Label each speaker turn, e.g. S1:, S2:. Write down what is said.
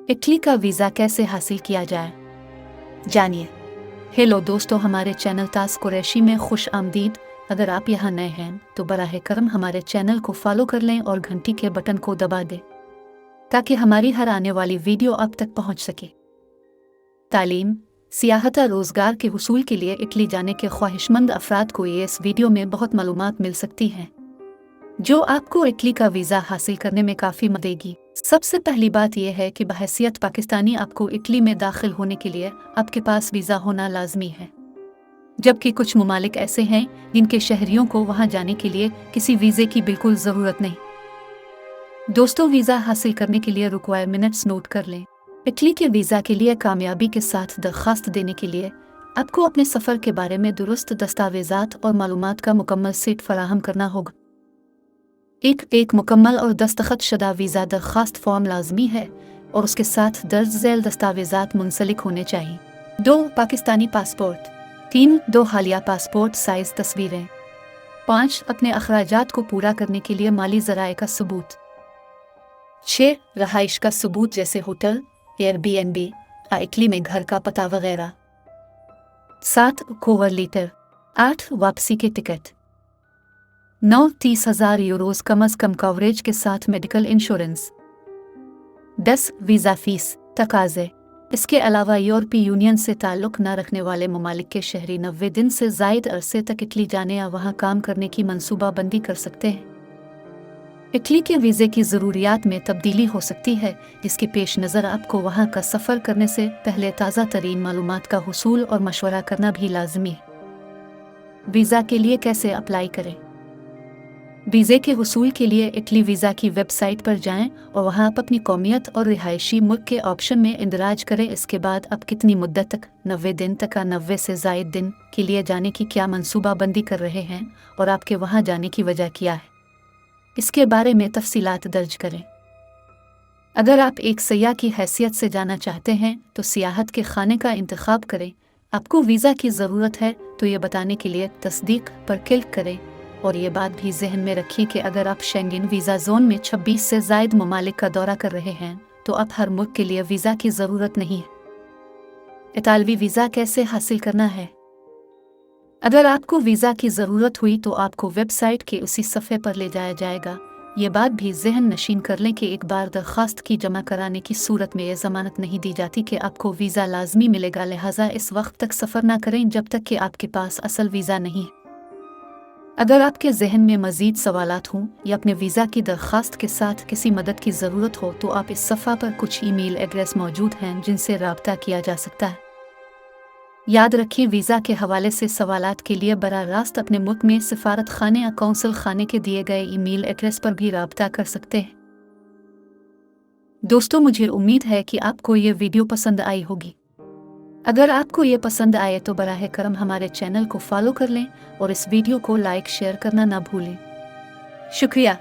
S1: Italy का visa कैसे हासिल किया जाए, जानिए। हेलो दोस्तों, हमारे चैनल ताज़ कुरैशी में खुश आमदीद। अगर आप यहाँ नए हैं तो बराह करम हमारे चैनल को फॉलो कर लें और घंटी के बटन को दबा दें ताकि हमारी हर आने वाली वीडियो आप तक पहुँच सके। तालीम, सियाहत और रोज़गार के हुसूल के लिए इटली जाने के ख्वाहिशमंद अफराद को ये इस वीडियो में बहुत मालूमात मिल सकती हैं जो आपको इटली का वीज़ा हासिल करने में काफ़ी मदद देगी। सबसे पहली बात यह है कि बहैसियत पाकिस्तानी आपको इटली में दाखिल होने के लिए आपके पास वीज़ा होना लाजमी है, जबकि कुछ ममालिक ऐसे हैं जिनके शहरियों को वहां जाने के लिए किसी वीज़े की बिल्कुल ज़रूरत नहीं। दोस्तों, वीज़ा हासिल करने के लिए रिक्वायरमेंट्स नोट कर लें। इटली के वीज़ा के लिए कामयाबी के साथ दरख्वास्त देने के लिए आपको अपने सफ़र के बारे में दुरुस्त दस्तावेज़ात और मालूमात का मुकम्मल सेट फराहम करना होगा। एक मुकम्मल और दस्तखत शुदा वीज़ा दरख्वास्त फॉर्म लाजमी है और उसके साथ दर्ज झैल दस्तावेज़ात मुंसलिक होने चाहिए। 2 पाकिस्तानी पासपोर्ट। 3 2 हालिया पासपोर्ट साइज़ तस्वीरें। 5 अपने अखराजात को पूरा करने के लिए माली ज़राए का सबूत। 6 रहाइश का सबूत जैसे होटल, एयरबीएनबी, इटली में घर का पता वगैरह। 7 कोवर लीटर। 8 वापसी के टिकट। 9 30,000 यूरोज कम अज़ कम कवरेज के साथ मेडिकल इंश्योरेंस। 10 वीज़ा फीस तकाज़े। इसके अलावा यूरोपीय यूनियन से ताल्लुक़ न रखने वाले ममालिक के शहरी 90 दिन से ज़ायद अरसे तक इटली जाने या वहाँ काम करने की मनसूबाबंदी कर सकते हैं। इटली के वीज़े की ज़रूरियात में तब्दीली हो सकती है, जिसके पेश नज़र आपको वहाँ का सफ़र करने से पहले ताज़ा तरीन मालूमात का हुसूल और मशवरा करना भी लाजमी है। वीज़ा के लिए कैसे अप्लाई करें? वीज़े के हुसूल के लिए इटली वीज़ा की वेबसाइट पर जाएं और वहां आप अपनी कौमियत और रिहायशी मुल्क के ऑप्शन में इंदराज करें। इसके बाद आप कितनी मुद्दत तक 90 दिन तक या 90 से ज़ायद दिन के लिए जाने की क्या मनसूबाबंदी कर रहे हैं और आपके वहां जाने की वजह क्या है, इसके बारे में तफसीलात दर्ज करें। अगर आप एक सयाह की हैसियत से जाना चाहते हैं तो सियाहत के खाने का इंतखाब करें। आपको वीज़ा की ज़रूरत है तो ये बताने के लिए तस्दीक पर क्लिक करें और ये बात भी जहन में रखिए कि अगर आप शेंगेन वीज़ा जोन में 26 से ज़ायद ममालिक का दौरा कर रहे हैं तो अब हर मुल्क के लिए वीज़ा की ज़रूरत नहीं है। इतालवी वीज़ा कैसे हासिल करना है? अगर आपको वीज़ा की ज़रूरत हुई तो आपको वेबसाइट के उसी सफ़े पर ले जाया जाएगा। ये बात भी जहन नशीन कर लें कि एक बार दरख्वास्त की जमा कराने की सूरत में ये ज़मानत नहीं दी जाती कि आपको वीज़ा लाजमी मिलेगा, लिहाजा इस वक्त तक सफ़र ना करें जब तक कि आपके पास असल वीज़ा नहीं है। अगर आपके जहन में मज़ीद सवालात हों या अपने वीज़ा की दरख्वास्त के साथ किसी मदद की ज़रूरत हो तो आप इस सफ़ा पर कुछ ईमेल एड्रेस मौजूद हैं जिनसे राब्ता किया जा सकता है। याद रखिए, वीज़ा के हवाले से सवालात के लिए बराह रास्त अपने मुल्क में सिफारत खाने या कौंसल खाने के दिए गए ईमेल एड्रेस पर भी राब्ता कर सकते हैं। दोस्तों, मुझे उम्मीद है कि आपको ये वीडियो पसंद आई होगी। अगर आपको ये पसंद आए तो बराह करम हमारे चैनल को फॉलो कर लें और इस वीडियो को लाइक शेयर करना ना भूलें। शुक्रिया।